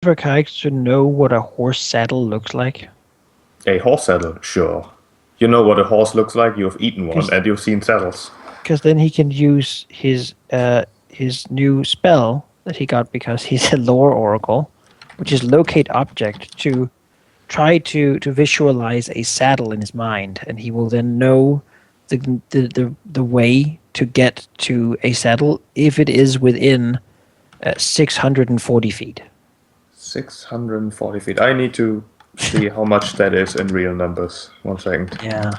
for characters to know what a horse saddle looks like? A horse saddle, sure. You know what a horse looks like. You've eaten one, Because and you've seen saddles. then he can use his new spell that he got because he's a lore oracle, which is locate object, to try to visualize a saddle in his mind, and he will then know the way to get to a saddle if it is within 640 feet. 640 feet. I need to see how much that is in real numbers. 1 second. Yeah,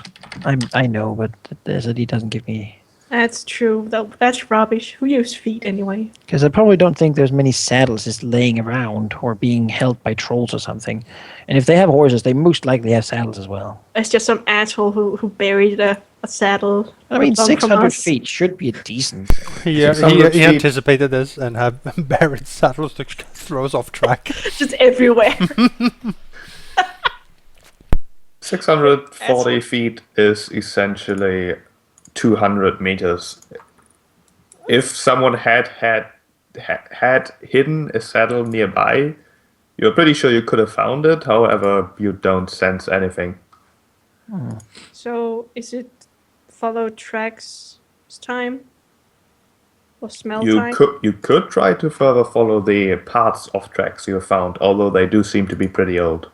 I know, but the SID doesn't give me. That's true. That's rubbish. Who uses feet anyway? Because I probably don't think there's many saddles just laying around or being held by trolls or something. And if they have horses, they most likely have saddles as well. It's just some asshole who buried a saddle. I mean, from 600 us. feet should be a decent. He 600 feet. anticipated this and have buried saddles to throw us off track. Just everywhere. 640 feet is essentially 200 meters. If someone had hidden a saddle nearby, you're pretty sure you could have found it. However, you don't sense anything. So is it follow tracks time? Or smell You time? could try to further follow the paths of tracks you found, although they do seem to be pretty old.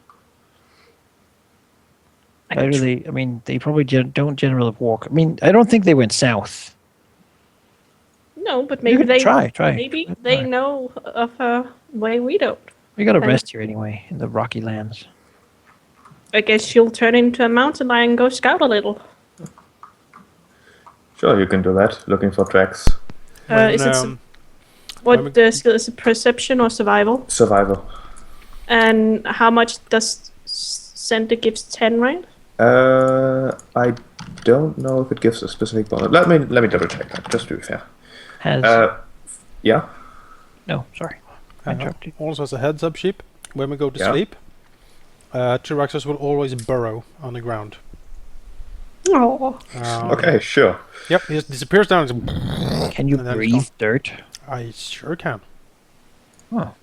I mean, they probably don't generally walk. I mean, I don't think they went south. No, but You maybe could they try. Maybe they know of a way we don't. We got to And- rest here anyway, in the rocky lands. I guess she'll turn into a mountain lion and go scout a little. Sure, you can do that, looking for tracks. Is it what the skill is it perception or survival? Survival. And how much does center gives 10, right? I don't know if it gives a specific bonus. Let me double check that, just to be fair. Has Yeah. no, sorry, I interrupted. Also, as a heads up, sheep, when we go to Yeah. sleep, Tyraxes will always burrow on the ground. Oh, Okay, sure. Yep, he just disappears down. And Can you and then it's breathe dirt? I sure can. Oh,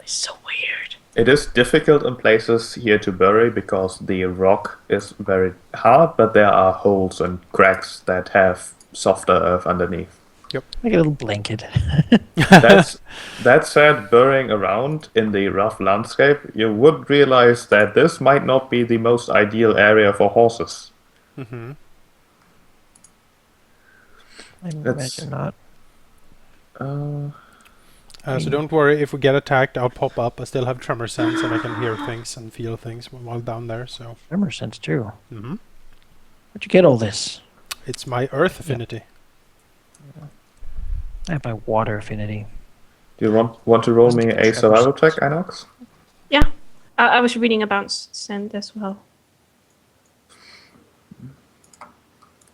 it's so weird. It is difficult in places here to bury because the rock is very hard, but there are holes and cracks that have softer earth underneath. like a little blanket. That said, burying around in the rough landscape, you would realize that this might not be the most ideal area for horses. Mm-hmm. I That's- imagine not. So don't worry, if we get attacked, I'll pop up. I still have tremor sense and I can hear things and feel things while down there. So Tremor sense too. Mhm. Where'd you get all this? it's my earth affinity. I have my water affinity. Do you want to roll Let's me do a Trevor survival sense. check, Inox? Yeah, I was reading about scent as well.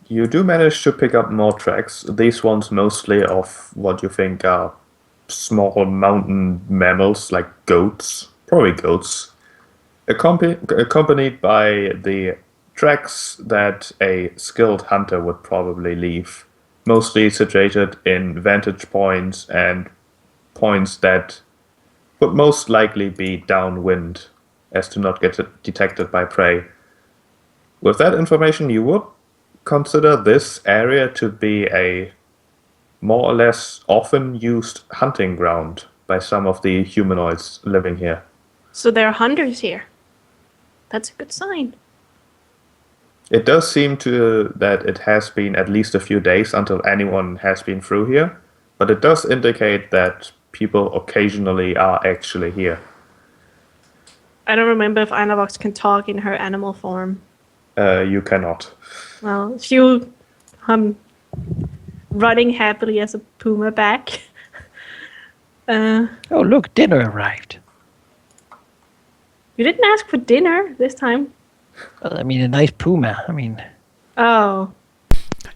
You do manage to pick up more tracks, these ones mostly of what you think are small mountain mammals like goats, probably goats, accompanied by the tracks that a skilled hunter would probably leave, mostly situated in vantage points and points that would most likely be downwind as to not get detected by prey. With that information, you would consider this area to be a more or less often used hunting ground by some of the humanoids living here. So there are hunters here. That's a good sign. It does seem to that it has been at least a few days until anyone has been through here, but it does indicate that people occasionally are actually here. I don't remember if Einavox can talk in her animal form. You cannot. Well, she'll running happily as a puma back. Oh, look, dinner arrived. You didn't ask for dinner this time. Well, I mean, a nice puma. I mean, Oh,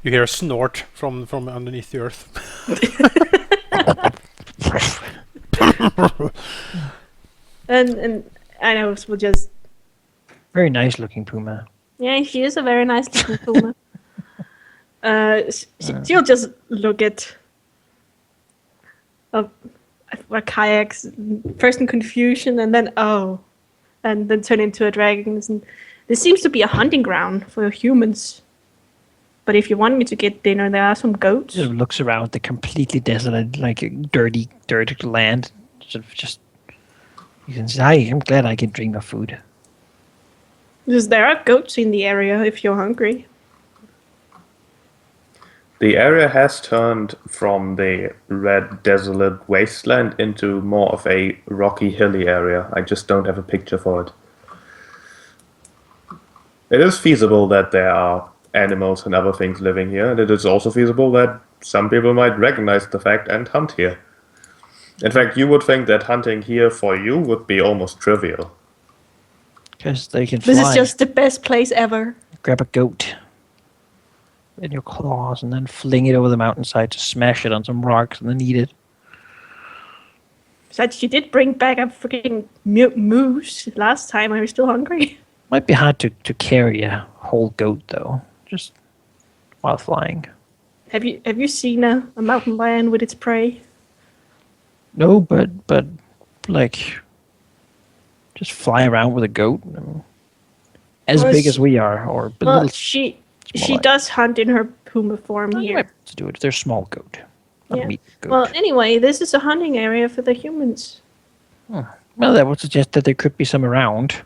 You hear a snort from underneath the earth. and Einavox will just very nice looking puma. yeah, she is a very nice little puma. She'll just look at. kayaks, first in confusion and then and then turn into a dragon. And this seems to be a hunting ground for humans. But if you want me to get dinner, there are some goats. Just looks around the completely desolate, like dirty land. Sort of just. You can say, I'm glad I can dream of food. Because there are goats in the area if you're hungry. The area has turned from the red, desolate wasteland into more of a rocky, hilly area. I just don't have a picture for it. It is feasible that there are animals and other things living here, and it is also feasible that some people might recognize the fact and hunt here. In fact, you would think that hunting here for you would be almost trivial. Because they can fly. This is just the best place ever. Grab a goat in your claws and then fling it over the mountainside to smash it on some rocks and then eat it. Besides, you did bring back a freaking moose last time. I was still hungry. Might be hard to carry a whole goat though, just while flying. Have you seen a mountain lion with its prey? No, but like just fly around with a goat. I mean, as big as we are, or a Well, little she smaller. does hunt in her puma form You here. might have to do it if they're small goat. Not Yeah. meat goat. Well, anyway, this is a hunting area for the humans. Well, that would suggest that there could be some around.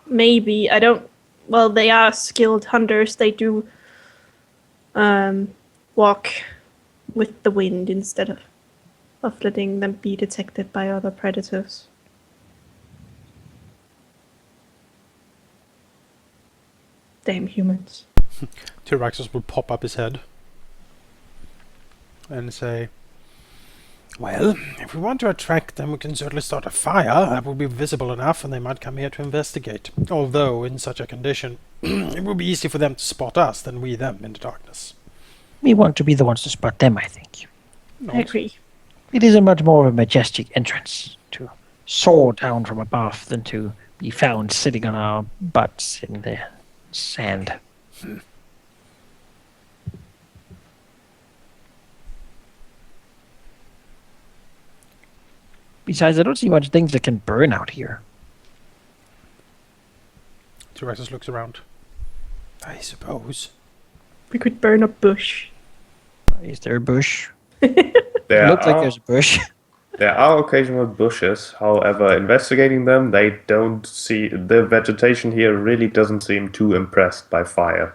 Maybe I don't. Well, they are skilled hunters. They do walk with the wind instead of letting them be detected by other predators. Damn humans. Tyraxus will pop up his head and say, well, if we want to attract them, we can certainly start a fire. That will be visible enough, and they might come here to investigate. Although, in such a condition, it will be easier for them to spot us than we them in the darkness. We want to be the ones to spot them, I think. I agree. It is a much more of a majestic entrance to soar down from above than to be found sitting on our butts in the sand. Besides, I don't see much things that can burn out here. Tyraxus looks around. I suppose. We could burn a bush. Is there a bush? There Looks like are- there's a bush. There are occasional bushes, however, investigating them, they don't see. The vegetation here really doesn't seem too impressed by fire.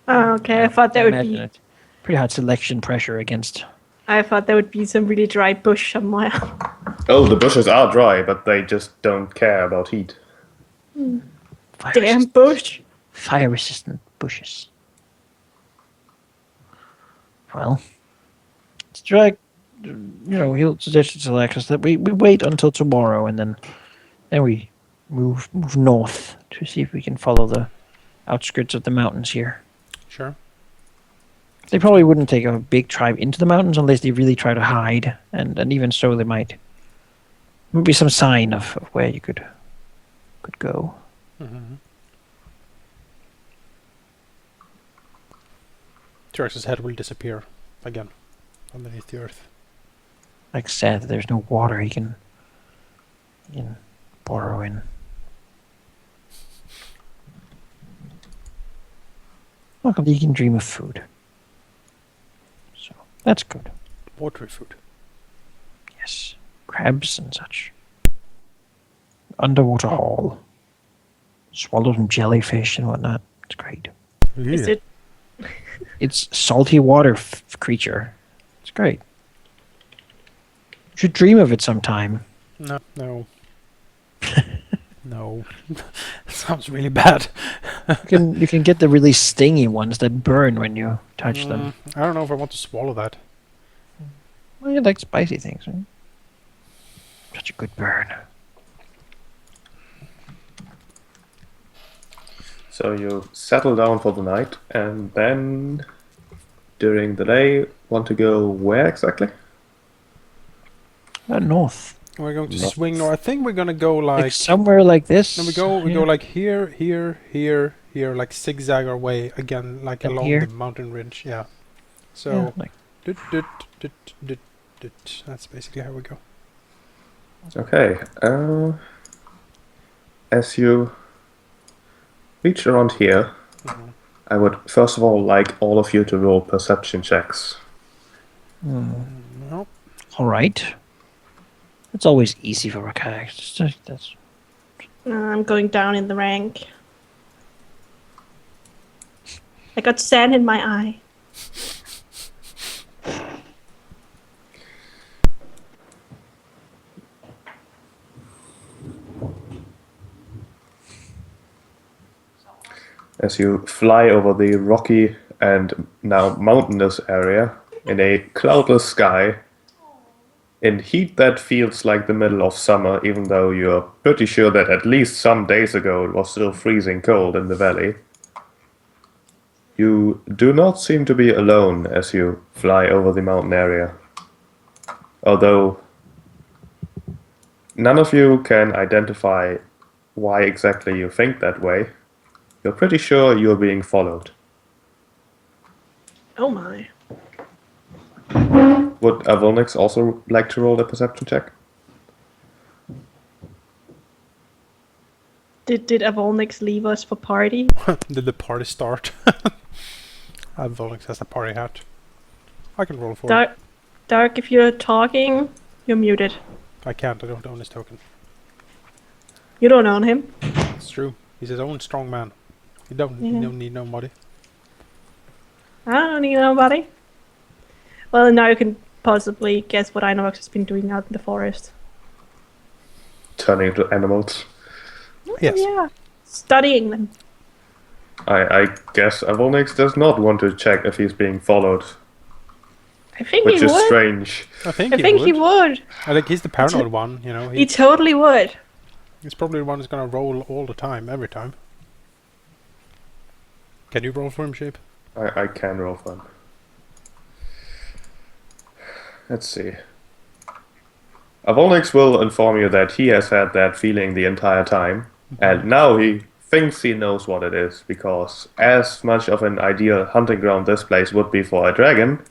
Oh, okay. I thought there would Imagine be. it. Pretty hard selection pressure against. I thought there would be some really dry bush somewhere. Oh, the bushes are dry, but they just don't care about heat. Fire Damn resist- bush. Fire resistant bushes. Well, let's try. He'll suggest to Alexis that we wait until tomorrow and then we move north to see if we can follow the outskirts of the mountains here. Sure. They probably wouldn't take a big tribe into the mountains unless they really try to hide, and even so, they might be some sign of where you could go. Mm-hmm. Tyrax's head will disappear again underneath the earth. Like said, there's no water he can burrow in. Welcome, he can dream of food. So that's good. Watery food. Yes, crabs and such. Underwater hall. Swallow some jellyfish and whatnot. It's great. Is it? It's salty water creature. It's great. You should dream of it sometime. No. No. Sounds really bad. You can get the really stingy ones that burn when you touch them. I don't know if I want to swallow that. Well, you like spicy things, right? Such a good burn. So you settle down for the night, and then during the day, want to go where exactly? North. We're going to North. swing north. I think we're gonna go Like like. somewhere like this. No, we go like here, like zigzag our way again, like Up along here? the mountain ridge. Yeah. Yeah, So. like Dut, dut, dut, dut, That's basically how we go. Okay. As you reach around here, I would first of all like all of you to roll perception checks. Nope. All right. It's always easy for a character. That's I'm going down in the rank. I got sand in my eye. As you fly over the rocky and now mountainous area in a cloudless sky, in heat that feels like the middle of summer, even though you're pretty sure that at least some days ago it was still freezing cold in the valley. You do not seem to be alone as you fly over the mountain area. Although none of you can identify why exactly you think that way, you're pretty sure you're being followed. Oh my. Would Avonix also like to roll a perception check? Did Avolnix leave us for party? Did the party start? Volix has a party hat. I can roll for it. Dark, if you're talking, you're muted. I can't, I don't own his token. You don't own him. It's true. He's his own strong man. He don't need nobody. I don't need nobody. Well, now you can possibly guess what Inox has been doing out in the forest. Turning into animals. Yes. Yeah. Studying them. I guess Avonix does not want to check if he's being followed, I think which he is would. strange. I think he would. I think he's the paranoid one, you know. He totally would. He's probably the one who's gonna roll all the time, every time. Can you roll for him, Shape? I can roll for him. Let's see. Avonix will inform you that he has had that feeling the entire time, and now he thinks he knows what it is, because as much of an ideal hunting ground this place would be for a dragon,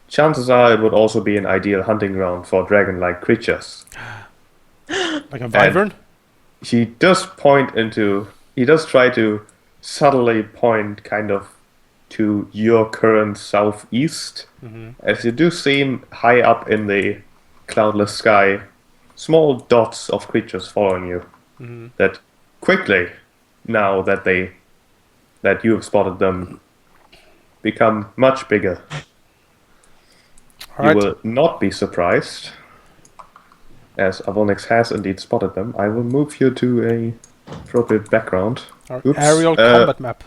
chances are it would also be an ideal hunting ground for dragon-like creatures. Like a wyvern? He does try to subtly point kind of to your current southeast, as you do seem high up in the cloudless sky, small dots of creatures following you that quickly, now that you have spotted them, become much bigger. Alright. You will not be surprised, as Avonix has indeed spotted them. I will move you to a appropriate background. Our Oops, aerial combat map.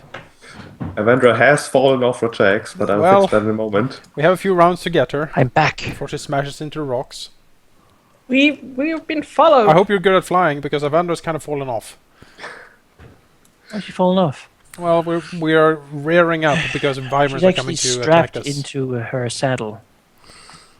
Avendra has fallen off her tracks, but I'll fix that in a moment. We have a few rounds to get her I'm back. before she smashes into rocks. We've been followed. I hope you're good at flying, because Avandra's kind of fallen off. Why's she fallen off? Well, we are rearing up because wyverns She's are coming actually to attack strapped us. into her saddle.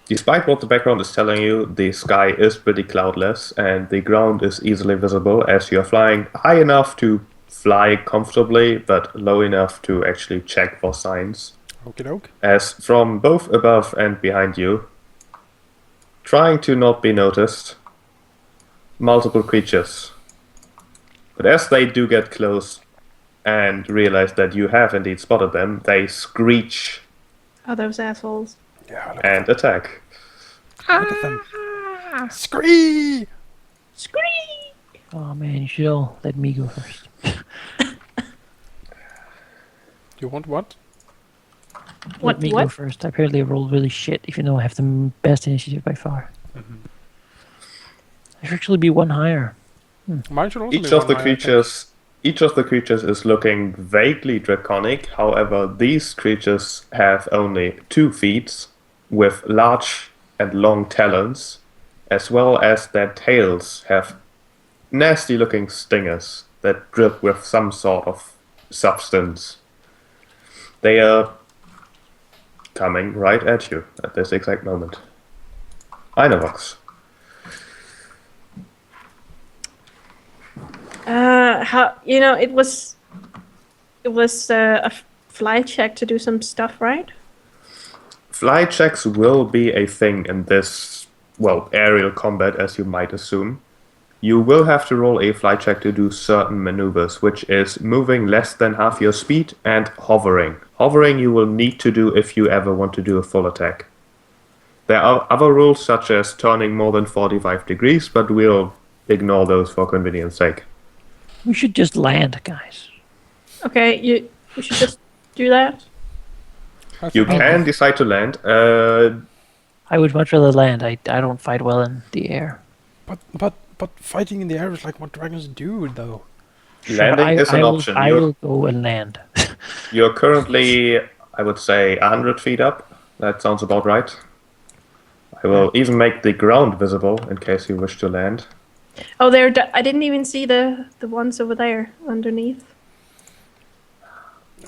Despite what the background is telling you, the sky is pretty cloudless and the ground is easily visible as you're flying high enough to fly comfortably, but low enough to actually check for signs. Okie doke. As from both above and behind you, trying to not be noticed, multiple creatures. But as they do get close and realize that you have indeed spotted them, they screech Oh, those assholes. Yeah, and attack. look at them. Scree! Scream! Oh man, you should all let me go first. You want what? Let me go first. Apparently I rolled really shit, even though I have the best initiative by far. I should actually be one higher. Mine should also Each be of the one high, I think. each of the creatures is looking vaguely draconic. However, these creatures have only 2 feet with large and long talons, as well as their tails have nasty looking stingers that drip with some sort of substance. They are coming right at you at this exact moment. Inovox. It was a fly check to do some stuff, right? fly checks will be a thing in this, well, aerial combat, as you might assume. You will have to roll a fly check to do certain maneuvers, which is moving less than half your speed and hovering. Hovering you will need to do if you ever want to do a full attack. There are other rules, such as turning more than 45 degrees, but we'll ignore those for convenience sake. We should just land, guys. Okay, you should just do that. You can decide to land. I would much rather land. I don't fight well in the air. But fighting in the air is like what dragons do, though. Landing is an option. I will go and land. You're currently, I would say, 100 feet up. That sounds about right. I will even make the ground visible in case you wish to land. Oh, I didn't even see the ones over there underneath.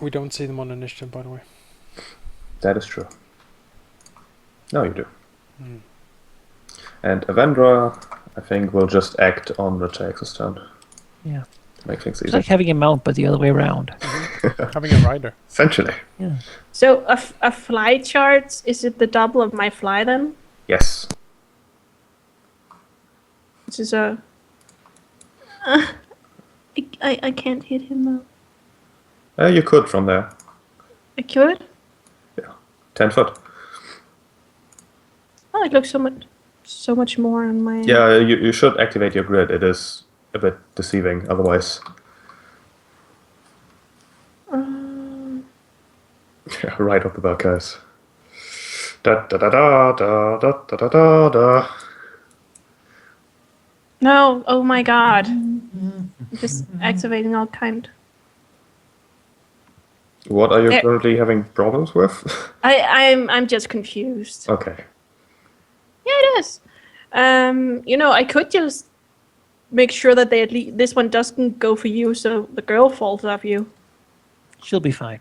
We don't see them on initiative, by the way. That is true. No, you do. And Avendra, I think, will just act on Rachax's turn. Yeah. To make things It's easy. like having a mount, but the other way around. Having a rider. Essentially. Yeah. So a fly chart, is it the double of my fly then? Yes. Which is a... I can't hit him though. You could from there. I could? 10 foot. Oh, it looks so much more on my... Yeah, you should activate your grid. It is a bit deceiving otherwise. Yeah, right off the bat, guys. Da da da da da da da da da da. No, oh my god. I'm just activating all kind. What are you currently having problems with? I'm just confused. Okay. Yeah, it is. I could just make sure that they at least this one doesn't go for you, so the girl falls off you. She'll be fine.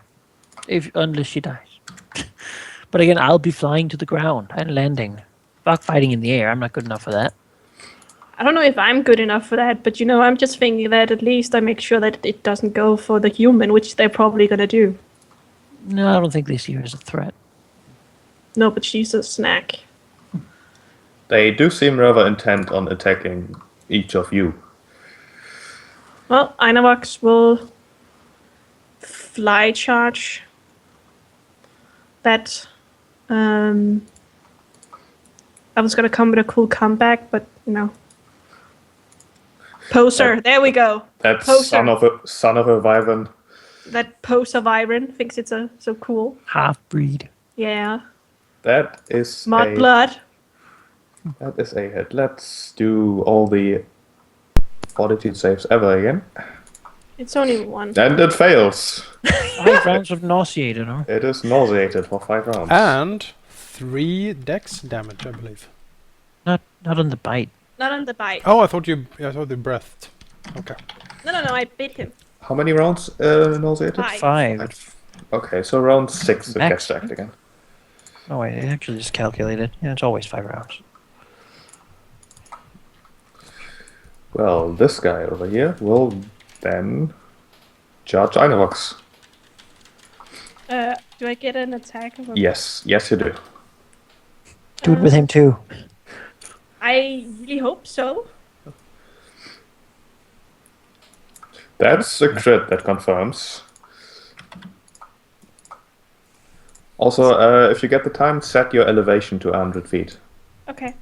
Unless she dies. But again, I'll be flying to the ground and landing. Fuck fighting in the air. I'm not good enough for that. I don't know if I'm good enough for that, but I'm just thinking that at least I make sure that it doesn't go for the human, which they're probably gonna do. No, I don't think they see her as a threat. No, but she's a snack. They do seem rather intent on attacking each of you. Well, Einavox will fly charge that. I was gonna come with a cool comeback, but Poser, there we go. That Poser. son of a wyvern. That Poser Vyron thinks it's so cool. Half-breed. Yeah. That is Mud blood. That is a hit. Let's do all the fortitude saves ever again. It's only one. And it fails. 5 rounds of nauseated, huh? It is nauseated for 5 rounds. And 3 dex damage, I believe. Not on the bite. Not on the bite. Oh, I thought you breathed. Okay. No, I bit him. How many rounds nauseated? 5. Okay, so round 6 it Max, gets stacked again. Oh, wait, I actually just calculated. Yeah, it's always 5 rounds. Well, this guy over here will then charge Einavox. Do I get an attack? Yes, you do. Do it with him too. I really hope so. That's a crit that confirms. Also, if you get the time, set your elevation to 100 feet. Okay.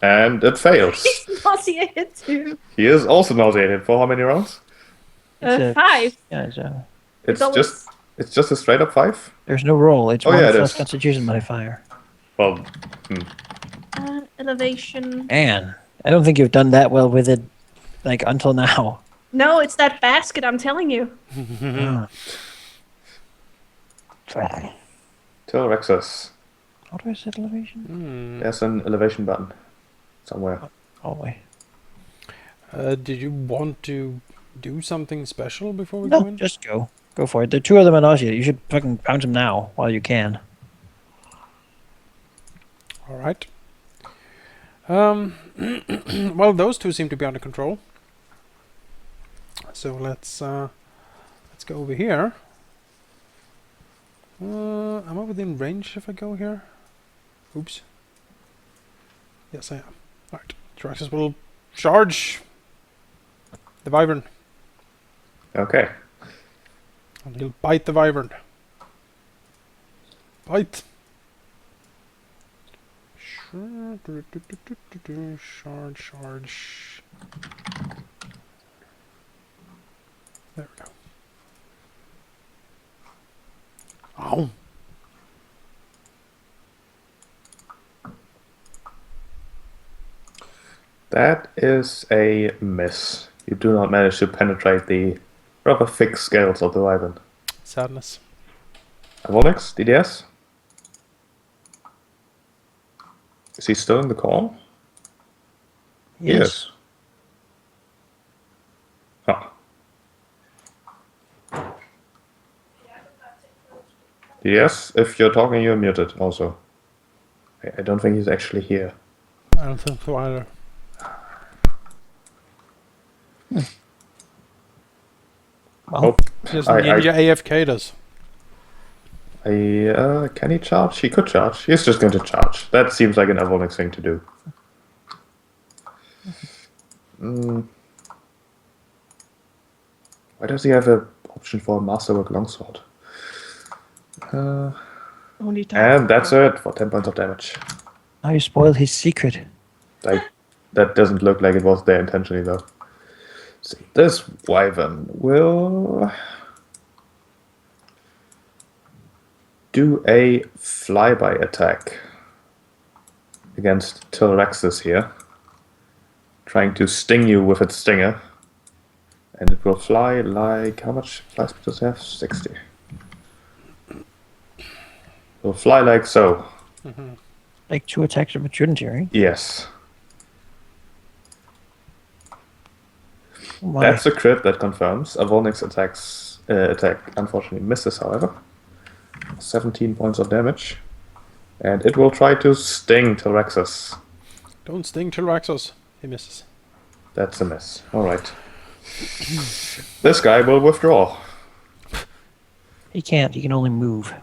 And it fails. He's nauseated too. He is also nauseated for how many rounds? 5. Yeah, so It's just a straight up 5? there's no roll. It's Oh, 1 yeah, it plus is. Constitution modifier. Well, Elevation. Man, I don't think you've done that well with it, like, until now. No, it's that basket, I'm telling you. till Rexus. How do I set elevation? There's an elevation button somewhere. Oh, wait. Did you want to do something special before we No, go in? just go. Go for it. The 2 of them are nauseated. You should fucking pound them now while you can. All right. Well, those 2 seem to be under control. So let's go over here. Am I within range if I go here? Oops. Yes, I am. Alright. Traxxas will charge the wyvern. Okay. And he'll bite the wyvern. Bite! Charge. There we go. Ow! That is a miss. You do not manage to penetrate the rather thick scales of the wyvern. Sadness. Avonix, DDS? Is he still in the call? Yes. Huh. Yes, if you're talking, you're muted also. I don't think he's actually here. I don't think so either. Well, Yes, I- Ninja AFK does. Can he charge? He could charge. He's just going to charge. That seems like an Avonix thing to do. Why does he have an option for a Masterwork Longsword? Only time. And that's it for 10 points of damage. now you spoiled his secret. That doesn't look like it was there intentionally, though. See, this wyvern will do a flyby attack against Tilraxis here, trying to sting you with its stinger. And it will fly like... How much fly speed does it have? 60. It will fly like so. Like 2 attacks of opportunity, right? Yes. Why? That's a crit that confirms. Avonix attack unfortunately misses, however. 17 points of damage. And it will try to sting Tilraxis. Don't sting Tilraxos. He misses. That's a miss. Alright. This guy will withdraw. He can't. He can only move.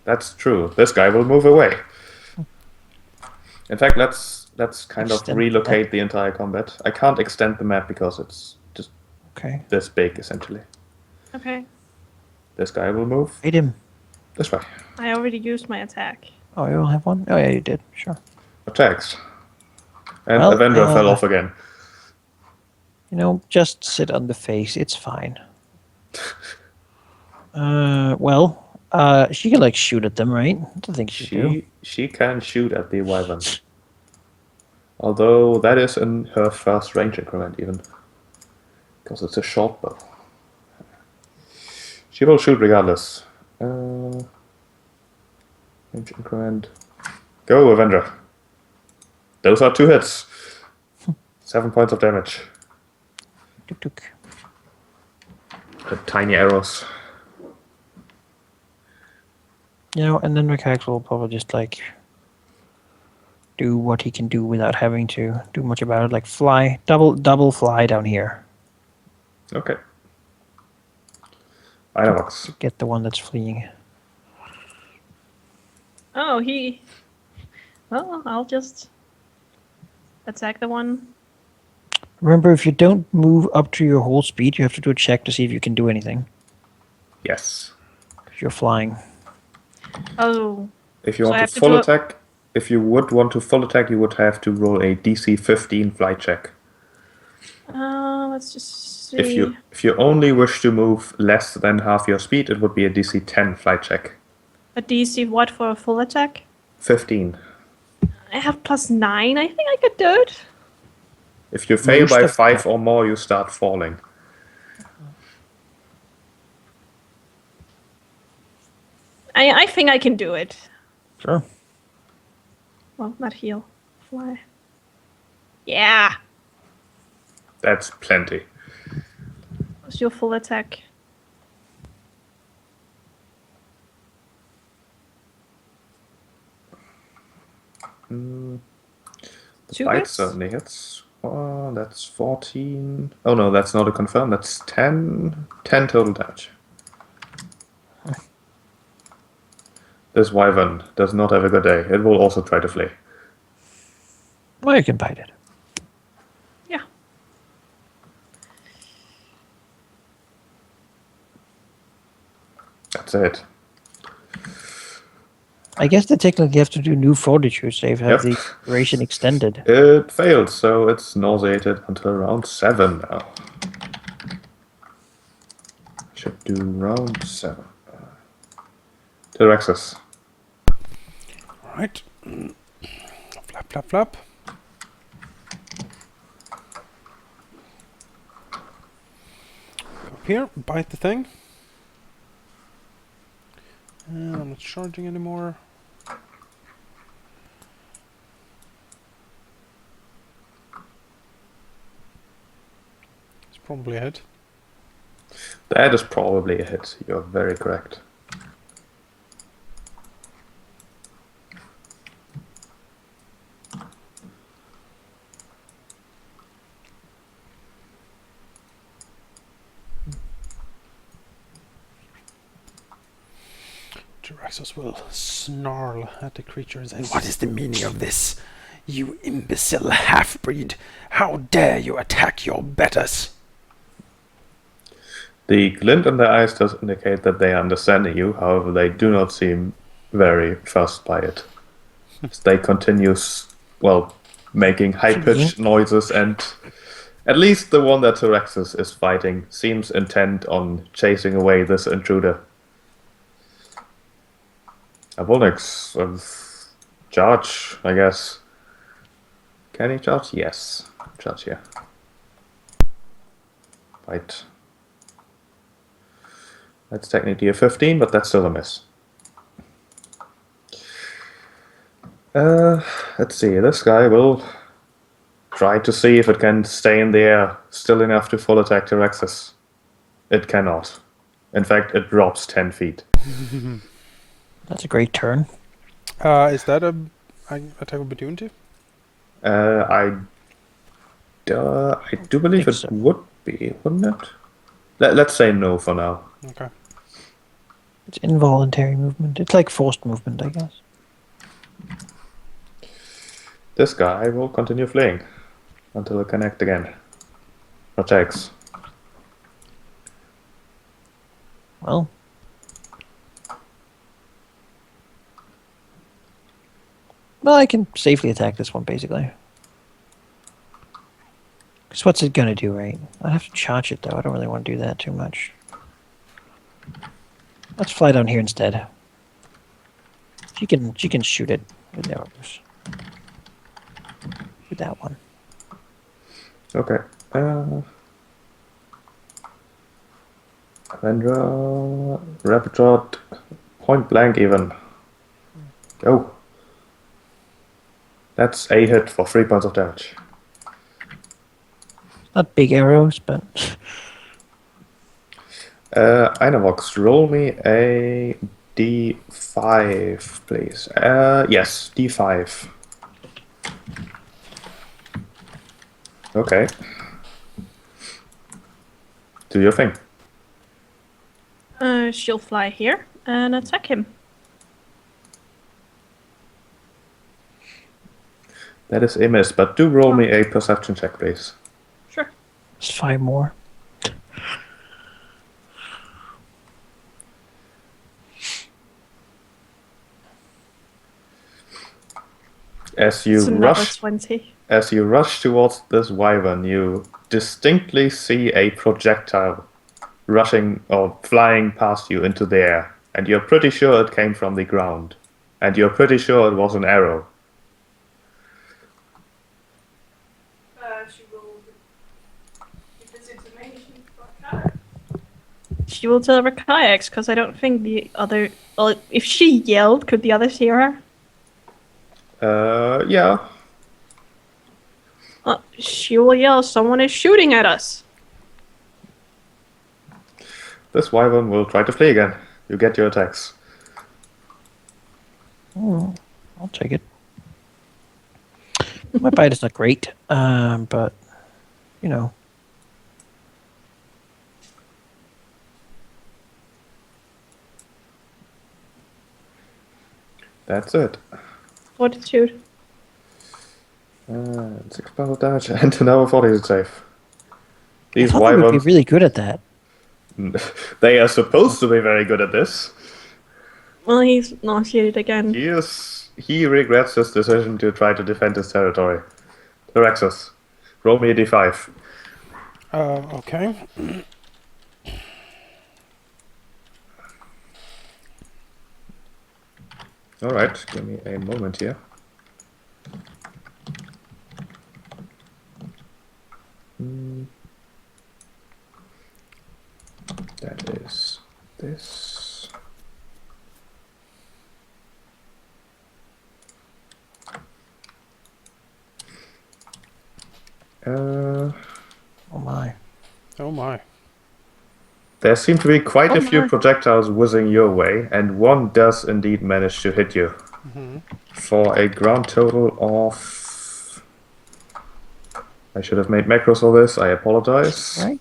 That's true. This guy will move away. In fact, let's kind of Extend relocate the entire combat. I can't extend the map because it's just Okay. this big, essentially. Okay. This guy will move Hit him. this way. I already used my attack. Oh, you don't have one? Oh, yeah, you did. Sure. Attacks. And Well, Avenger fell off again. You know, just sit on the face. It's fine. She can, like, shoot at them, right? I don't think she do. She can shoot at the wyvern. Although that is in her first range increment even. Because it's a short bow. She will shoot regardless. Range increment. Go, Avenger. Those are 2 hits. 7 points of damage. Tuk tuk. The tiny arrows. You know, and then Rikax will probably just, like, do what he can do without having to do much about it. Like, fly. Double fly down here. Okay. Dynavox. Get the one that's fleeing. Oh, he. Well, I'll just attack the one. Remember, if you don't move up to your whole speed, you have to do a check to see if you can do anything. Yes. Because you're flying. Oh. If you So I want have to to full do a- attack, if you would want to full attack, you would have to roll a DC 15 flight check. Let's just see. If you only wish to move less than half your speed, it would be a DC 10 flight check. A DC what for a full attack? 15. I have +9. I think I could do it. If you fail Most by of 5 or more, you start falling. I think I can do it. Sure. Well, not heal. Fly. Yeah. That's plenty. What's your full attack? The 2 bite hits? certainly hits. Oh, that's 14. Oh no, that's not a confirm. That's 10. 10 total damage. This wyvern does not have a good day. It will also try to flee. Well, you can bite it. Yeah. That's it. I guess they technically have to do new fortitude save, have Yep. the duration extended. It failed, so it's nauseated until round 7 now. Should do round 7. T-Rexes. Alright. Flap, flap, flap. Go up here, bite the thing. And I'm not charging anymore. It's probably a hit. That is probably a hit. You're very correct. Tyraxos will snarl at the creature and say, "What is the meaning of this? You imbecile half-breed! How dare you attack your betters!" The glint in their eyes does indicate that they are understanding you, however, they do not seem very fussed by it. They continue, making high-pitched noises, and at least the one that Tyraxus is fighting seems intent on chasing away this intruder. Avonix, charge, I guess. Can he charge? Yes. Charge here. Right. That's technically a 15, but that's still a miss. Let's see. This guy will try to see if it can stay in the air still enough to full attack Tyraxus. It cannot. In fact, it drops 10 feet. That's a great turn. Is that a attack of opportunity? I do believe Think it so. would be, wouldn't it? Let's say no for now. Okay. It's involuntary movement. It's like forced movement, I guess. This guy will continue fleeing until it connects again. Attacks. Well. Well, I can safely attack this one, basically. Because what's it gonna do, right? I have to charge it, though. I don't really want to do that too much. Let's fly down here instead. She can shoot it with arrows. Shoot that one. Okay. Vendra, rapid shot, point blank even. Go. That's a hit for 3 points of damage. Not big arrows, but Einavox, roll me a d5, please. Yes, d5. Okay. Do your thing. She'll fly here and attack him. That is a miss, but do roll me a perception check, please. Sure. just 5 more. As you It's another rush 20. As you rush towards this wyvern, you distinctly see a projectile rushing or flying past you into the air, and you're pretty sure it came from the ground, and you're pretty sure it was an arrow. She will tell her kayaks because I don't think the other. Well, if she yelled, could the others hear her? Yeah. She will yell, "Someone is shooting at us!" This wyvern will try to flee again. You get your attacks. Oh, I'll take it. My bite is not great, but you know. That's it. Fortitude. 6 points of damage and another 40 save. I These thought they would be wyverns, really good at that. they are supposed to be very good at this. Well, he's nauseated again. He regrets his decision to try to defend his territory. Terexus, roll me a d5. Okay. Alright, give me a moment here. That is this. Oh my. Oh my. There seem to be quite Oh a few my. projectiles whizzing your way, and one does indeed manage to hit you. For a grand total of... I should have made macros for this, I apologize. Right?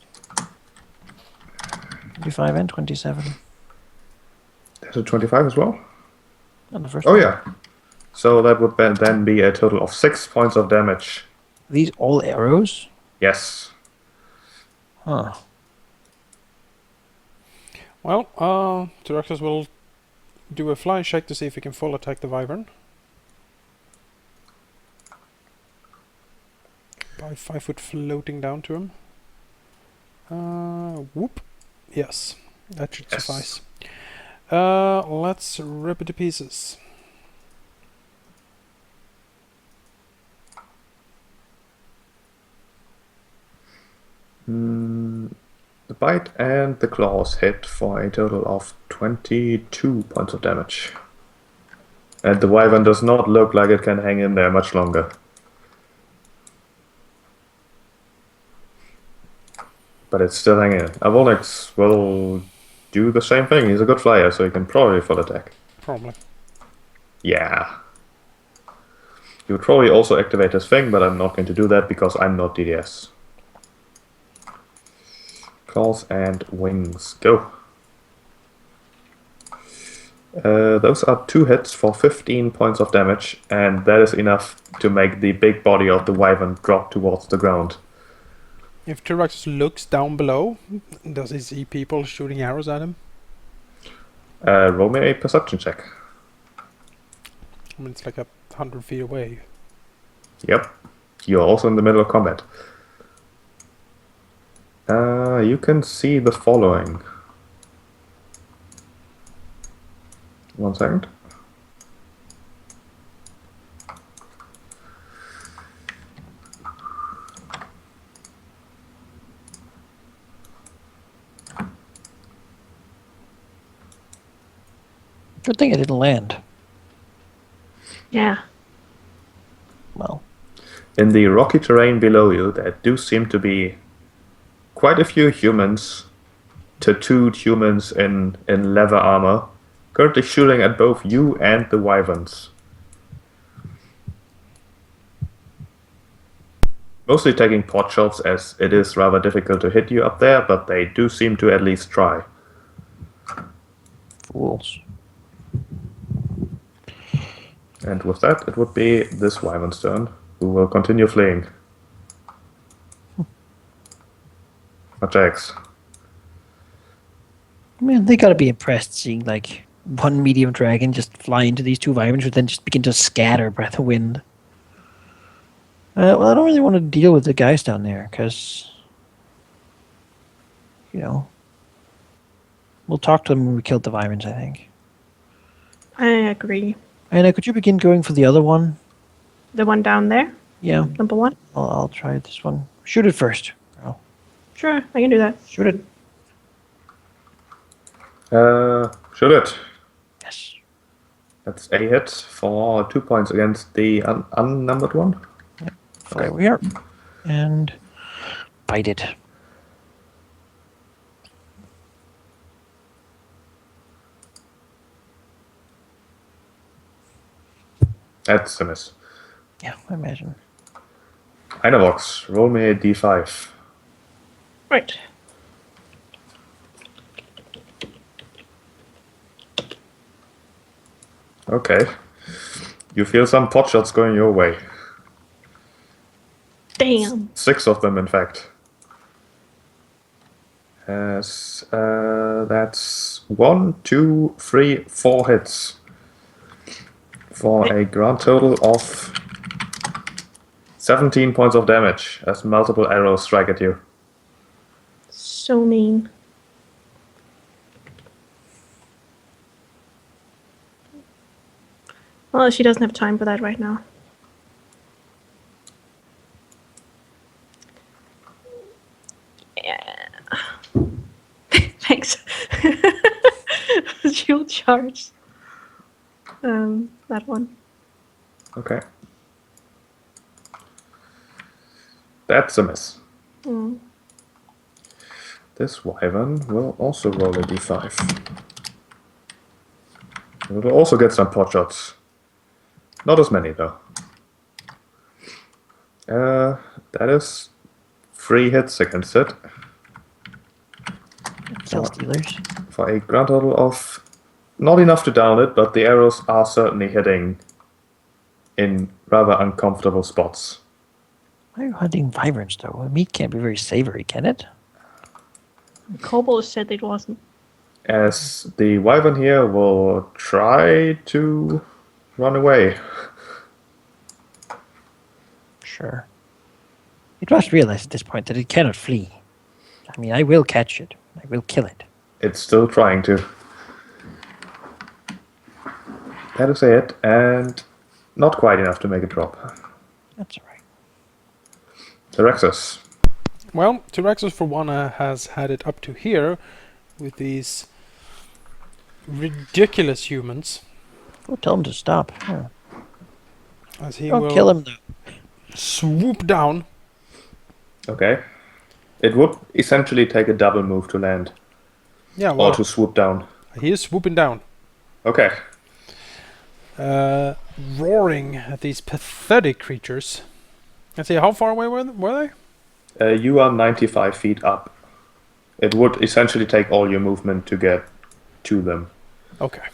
25 and 27. There's a 25 as well? On the first Oh one. yeah. So that would then be a total of 6 points of damage. These all arrows? Yes. Huh. Well, Tyraxus will do a flying check to see if he can full attack the wyvern. By 5 foot floating down to him. Whoop. Yes, that should Yes. suffice. Let's rip it to pieces. The bite and the claws hit for a total of 22 points of damage. And the wyvern does not look like it can hang in there much longer. But it's still hanging in. Avonix will do the same thing. He's a good flyer, so he can probably full attack. Probably. Yeah. He would probably also activate his thing, but I'm not going to do that because I'm not DDS. Claws and wings. Go. Those are 2 hits for 15 points of damage, and that is enough to make the big body of the wyvern drop towards the ground. If Tyraxus looks down below, does he see people shooting arrows at him? Roll me a perception check. I mean, it's like 100 feet away. Yep. You're also in the middle of combat. You can see the following. 1 second. Good thing I didn't land. Yeah. Well, In the rocky terrain below you, there do seem to be quite a few humans, tattooed humans in leather armor, currently shooting at both you and the wyverns. Mostly taking pot shots, as it is rather difficult to hit you up there, but they do seem to at least try. fools. And with that, it would be this wyvern's turn, who will continue fleeing. Attacks. I mean, they gotta be impressed seeing, like, one medium dragon just fly into these 2 wyverns who then just begin to scatter breath of wind. Well, I don't really want to deal with the guys down there, because, you know, we'll talk to them when we killed the wyverns, I think. I agree. Anna, could you begin going for the other one? The one down there, Yeah, number 1. I'll try this one. Shoot it first. Oh, Sure, I can do that. shoot it. Shoot it. Yes. That's a hit for 2 points against the unnumbered one. So there we are. And bite it. That's a miss. Yeah, I imagine. Einavox, roll me a d5. Right. Okay. You feel some pot shots going your way. Damn. 6 of them, in fact. That's 1, 2, 3, 4 hits. For a grand total of 17 points of damage as multiple arrows strike at you. So mean. Well, she doesn't have time for that right now. Yeah. Thanks. Shield charge. That one. Okay. That's a miss. Mm. This wyvern will also roll a d5. It will also get some pot shots. Not as many, though. That is 3 hits against it. Kill stealers. For a grand total of not enough to down it, but the arrows are certainly hitting in rather uncomfortable spots. Why are you hunting wyverns, though? Meat can't be very savory, can it? Kobold said it wasn't. As the wyvern here will try to run away. Sure. It must realize at this point that it cannot flee. I mean, I will catch it. I will kill it. It's still trying to. That is a hit, and not quite enough to make it drop. That's alright. Terexus. Well, Tyraxus for one has had it up to here with these ridiculous humans. Oh, tell him to stop. Yeah. As he Don't will kill him, though. swoop down. Okay. It would essentially take a double move to land, Yeah, or well, to swoop down. he is swooping down. Okay. Roaring at these pathetic creatures. Let's see, how far away were they? You are 95 feet up. It would essentially take all your movement to get to them. Okay.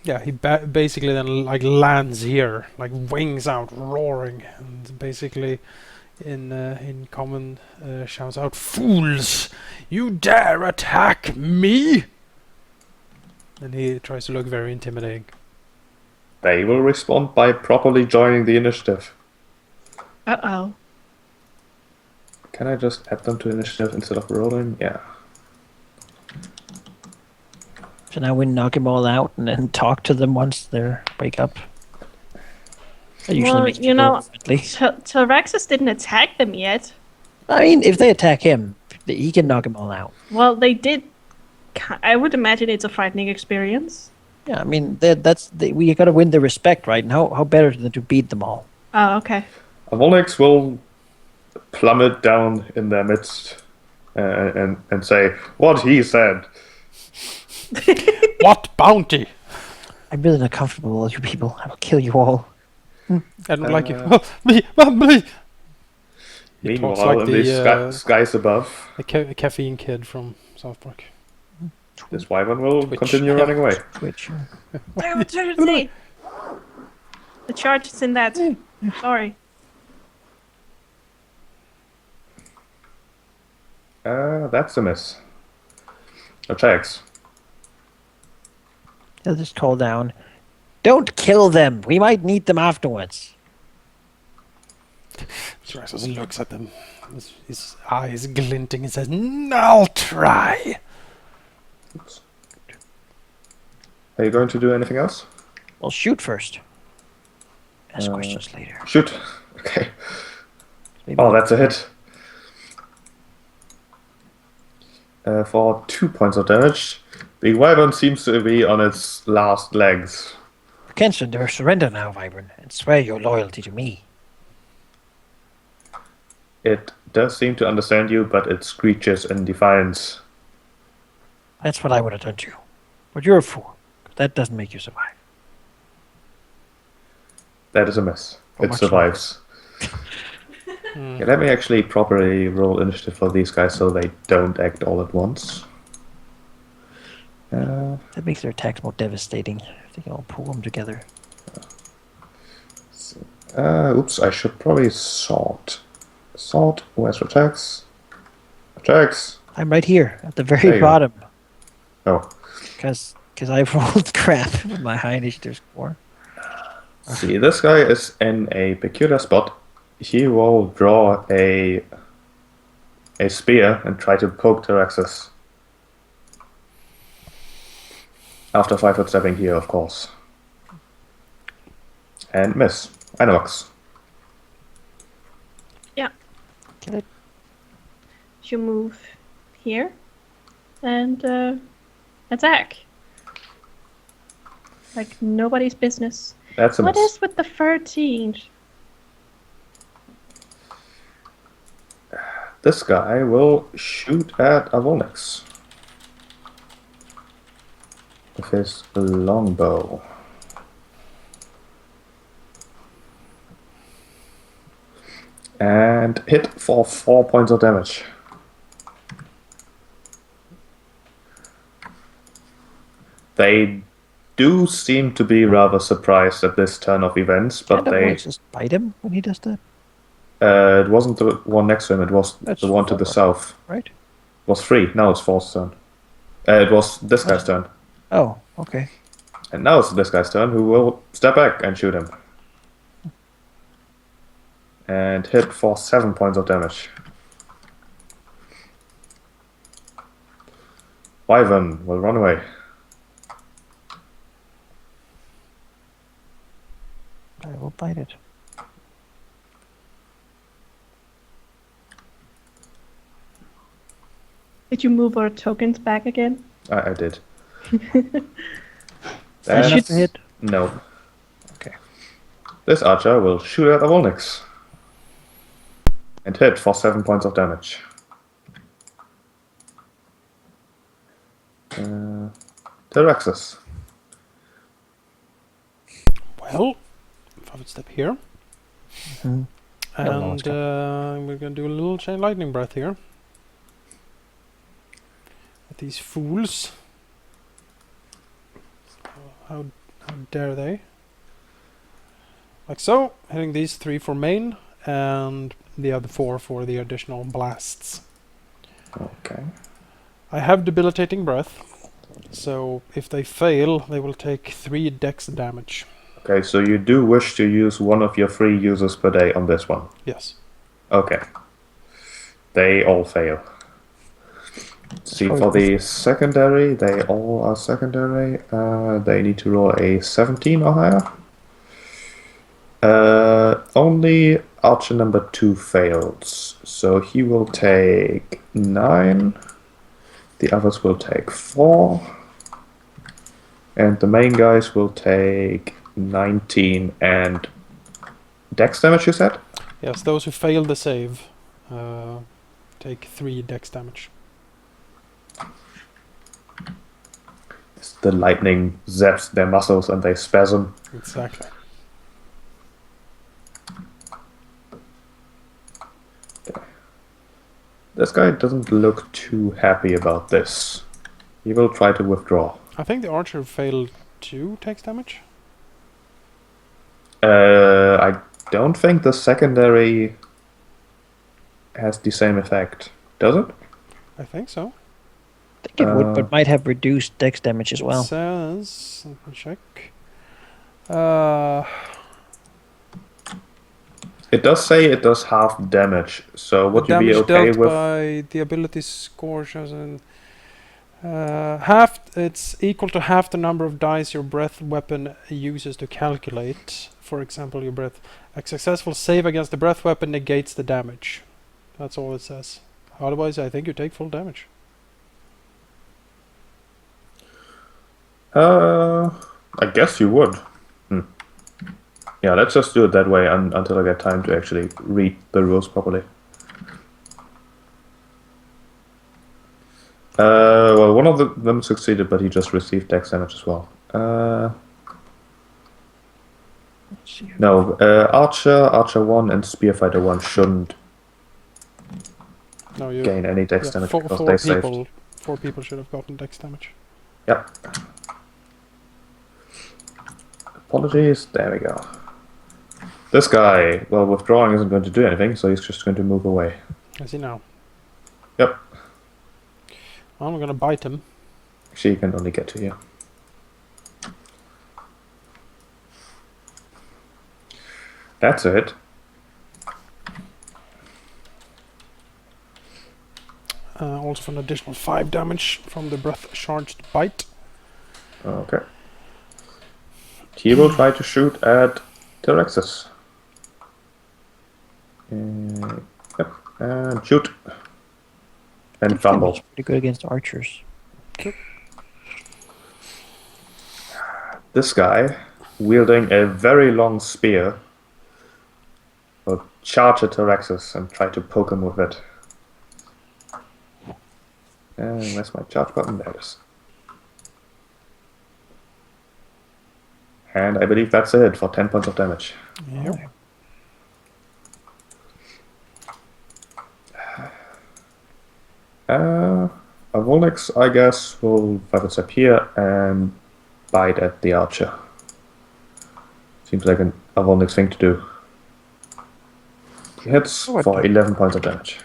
Yeah, he basically then like lands here, like wings out, roaring, and basically in common shouts out, "Fools! You dare attack me!" And he tries to look very intimidating. They will respond by properly joining the initiative. Uh-oh. Can I just add them to initiative instead of rolling? Yeah. So now we knock them all out and then talk to them once they wake up. That usually Well, makes you people know, friendly. Tyraxus didn't attack them yet. I mean, if they attack him, he can knock them all out. Well, they did. I would imagine it's a frightening experience. Yeah, I mean, we got to win their respect, right? And how better than to beat them all? Oh, okay. Avolix will plummet down in their midst and say, "What he said." What bounty? I'm really not comfortable with all you people. I will kill you all. I don't like you. Me. He talks Meanwhile, like in the skies above, the caffeine kid from South Park. this wyvern will Twitch. continue running away. Twitch. The charge is in that. Sorry. That's a miss. Attacks. He'll just call down. Don't kill them. We might need them afterwards. Tyraxus looks at them, his eyes glinting, and says, "I'll try." Oops. Are you going to do anything else? Well, shoot first. Ask questions later. Shoot. Okay. Maybe Oh, that's a hit. For 2 points of damage. The wyvern seems to be on its last legs. you can surrender now, Wyvern, and swear your loyalty to me. It does seem to understand you, but it screeches in defiance. That's what I would have done too. But you're a fool. That doesn't make you survive. That is a miss. For It much survives. Yeah, let me actually properly roll initiative for these guys so they don't act all at once. That makes their attacks more devastating if they can all pull them together. Oops, I should probably sort. Sort, where's attacks? Attacks! I'm right here at the There very you go. bottom Oh, because I rolled crap with my high initiative score. see, this guy is in a peculiar spot. He will draw a spear and try to poke Tyraxus. After 5-foot stepping here, of course. And miss. Inox. Yeah. Kill it. You move here and attack. Like nobody's business. That's a What miss. is with the 13? This guy will shoot at Avonix with his longbow. And hit for 4 points of damage. They do seem to be rather surprised at this turn of events, but Can't they... I just bite him when he does that, It wasn't the one next to him, it was That's the one to the 4, south. right? It was 3, now it's 4's turn. It was this guy's turn. Oh, okay. And now it's this guy's turn, who will step back and shoot him. And hit for 7 points of damage. Wyvern will run away. I will bite it. Did you move our tokens back again? I did. That should hit. No. Okay. This archer will shoot at Avolnix. And hit for 7 points of damage. Tyraxus. Well, if I would step here. Mhm. And we're going to do a little chain lightning breath here. At these fools. How dare they? Like so, hitting these 3 for main, and the other 4 for the additional blasts. Okay. I have debilitating breath, so if they fail, they will take 3 dex damage. Okay, so you do wish to use one of your 3 uses per day on this one. Yes. Okay. They all fail. See, for the secondary, they all are secondary. They need to roll a 17 or higher. Only archer number 2 fails, so he will take 9. The others will take 4. And the main guys will take 19 and dex damage, you said? Yes, those who fail the save take 3 dex damage. The lightning zaps their muscles and they spasm. Exactly. This guy doesn't look too happy about this. He will try to withdraw. I think the archer failed 2 takes damage. I don't think the secondary has the same effect. Does it? I think so. I think it would, but might have reduced dex damage as well. It says, let me check. It does say it does half damage, so would you be damage okay dealt with... by the ability score shows an half. It's equal to half the number of dice your breath weapon uses to calculate. For example, your breath. A successful save against the breath weapon negates the damage. That's all it says. Otherwise, I think you take full damage. I guess you would. Yeah, let's just do it that way until I get time to actually read the rules properly. Well, one of them succeeded, but he just received dex damage as well. No, Archer 1 and Spearfighter 1 shouldn't No, you gain any dex damage because four they saved. people. 4 people should have gotten dex damage. Yep. Apologies. There we go. This guy, well, withdrawing isn't going to do anything, so he's just going to move away. I see now. Yep. I'm gonna bite him. She can only get to here. That's a hit. Also for an additional 5 damage from the breath charged bite. Okay. He will try to shoot at T-Rexes. Yep. And shoot. And fumble. Pretty good against archers. This guy, wielding a very long spear, will charge at T-Rexes and try to poke him with it. And where's my charge button? There it is. And I believe that's it for 10 points of damage. Yep. Avolnix, I guess, will 5 step here and bite at the archer. Seems like an Avolnix thing to do. He hits for 11 points of damage.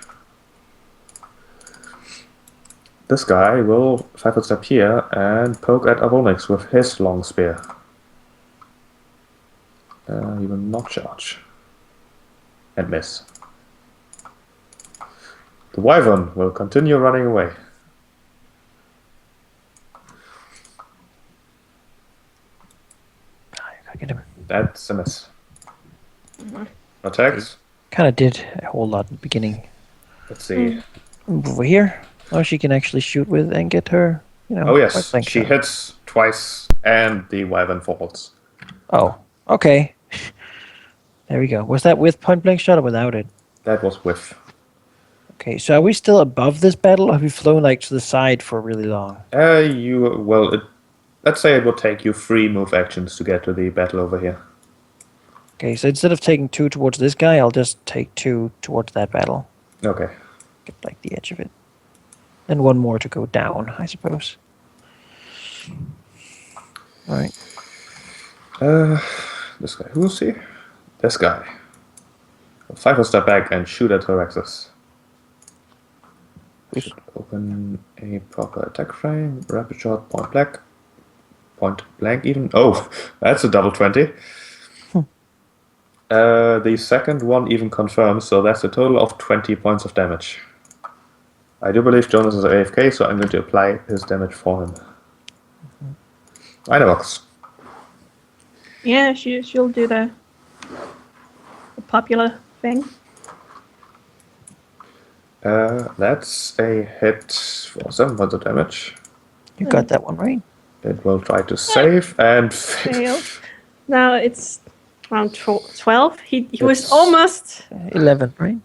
This guy will 5 step here and poke at Avolnix with his long spear. He will not charge. And miss. The wyvern will continue running away. I get him. That's a miss. Attacks? Kind of did a whole lot at the beginning. Let's see. Over here. Oh, she can actually shoot with and get her. Oh yes, point she blank shot. hits twice and the wyvern falls. Oh, okay. There we go. Was that with point blank shot or without it? That was with. Okay, so are we still above this battle, or have we flown like to the side for really long? Let's say it would take you 3 move actions to get to the battle over here. Okay, so instead of taking 2 towards this guy, I'll just take 2 towards that battle. Okay. Get like the edge of it. Then 1 more to go down, I suppose. Alright. This guy. Who's he? This guy. 5 step back and shoot at T-Rexes. Should open a proper attack frame. Rapid shot, point blank. Point blank even. Oh, that's a double 20. The second one even confirms, so that's a total of 20 points of damage. I do believe Jonas is AFK, so I'm going to apply his damage for him. Inobox. Yeah, she'll do the popular thing. That's a hit for 7 points of damage. You got that one right. It will try to save and Fail. Now it's around 12. He was It's- almost 11, right?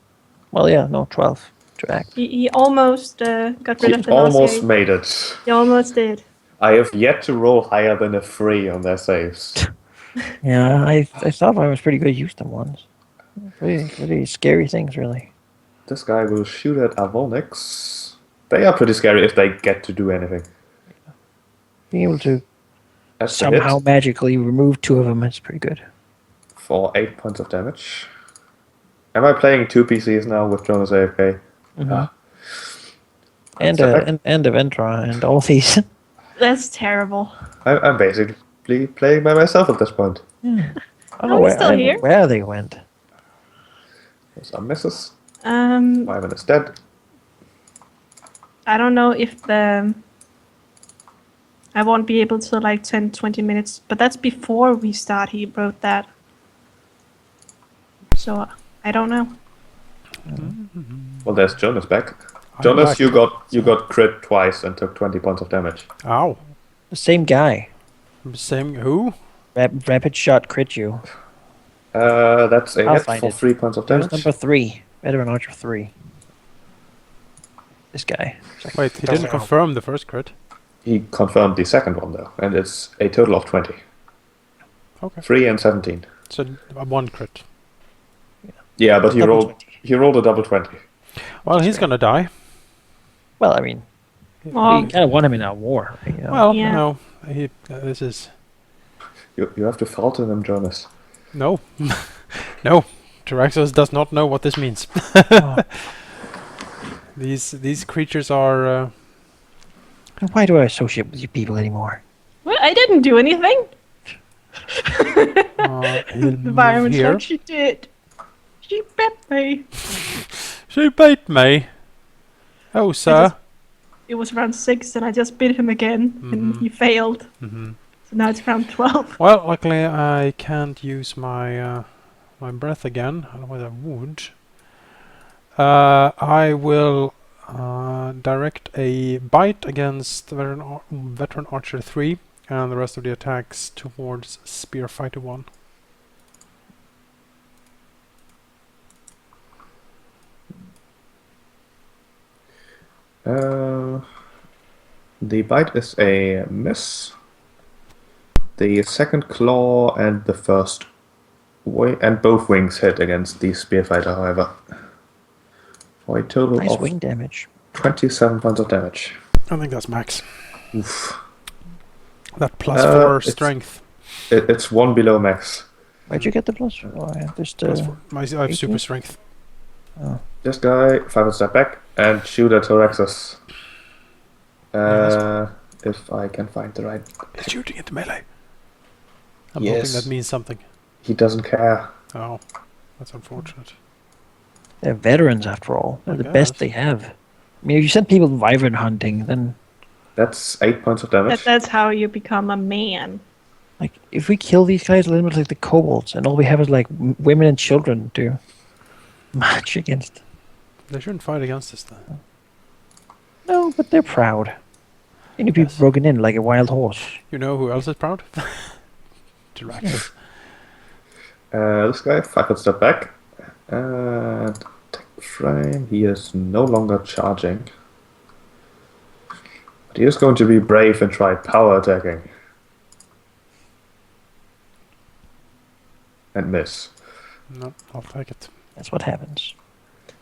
Well, yeah, no, 12 to act. he almost got rid of He the almost nauseate. made it. He almost did. I have yet to roll higher than a 3 on their saves. Yeah, I thought I was pretty good. Used them once. Pretty scary things, really. This guy will shoot at Avolnix. They are pretty scary if they get to do anything. Being able to That's a somehow hit magically remove 2 of them is pretty good. for 8 points of damage. Am I playing 2 PCs now with Jonas AFK? Mhm. And That's and Eventra and all these. That's terrible. I'm basically playing by myself at this point. I don't Are know we where, still I don't know here? where they went. Some misses. Um, Wyvern is dead. I don't know if I won't be able to like 10-20 minutes, but that's before we start. He wrote that, so I don't know. Well, there's Jonas back. I'm Jonas, back. you got crit twice and took 20 points of damage. Ow. The same guy. Same who? Rapid shot crit you. That's a I'll hit find for it. 3 points of That was damage. number 3. Veteran Archer 3. This guy. Wait, he didn't confirm the first crit. He confirmed the second one though, and it's a total of 20. Okay. 3 and 17. So a 1 crit. Yeah, but he Double rolled 20. he rolled a double 20. Well, he's gonna die. Well, I mean, Well, We kind of want him in our war. Right? You know? Well, Yeah. no. This is... You have to falter them, Jonas. No. No. Tyraxos does not know what this means. Oh, These creatures are... why do I associate with you people anymore? well, I didn't do anything. he'll The move environment's here. like she did. She bit me. She bit me. Oh, sir. It was round 6 and I just bit him again and he failed. Mm-hmm. So now it's round 12. Well, luckily I can't use my my breath again. Otherwise I would. I will direct a bite against veteran archer 3 and the rest of the attacks towards spear fighter 1. The bite is a miss. The second claw and the first and both wings hit against the spearfighter, however. For a total Nice of wing damage. 27 points of damage. I think that's max. Oof. That plus 4 it's- strength. It's one below max. Where'd you get the plus? Oh, I have just Plus 4. I have 18? super strength. This guy, 5 step back, and shoot at Tyraxos. If I can find the right... He's shooting at the melee. I'm Yes. hoping that means something. He doesn't care. Oh, that's unfortunate. They're veterans after all. They're I the best guess. they have. I mean, if you send people wyvern hunting, then That's 8 points of damage. That's how you become a man. like if we kill these guys, let them look like the kobolds, and all we have is like women and children to match against. They shouldn't fight against us then. No, but they're proud. They need to be Yes. broken in like a wild horse. You know who else is proud? Tyraxos. This guy, 5 step back. And attack frame. He is no longer charging. But he is going to be brave and try power attacking. And miss. No, I'll take it. That's what happens.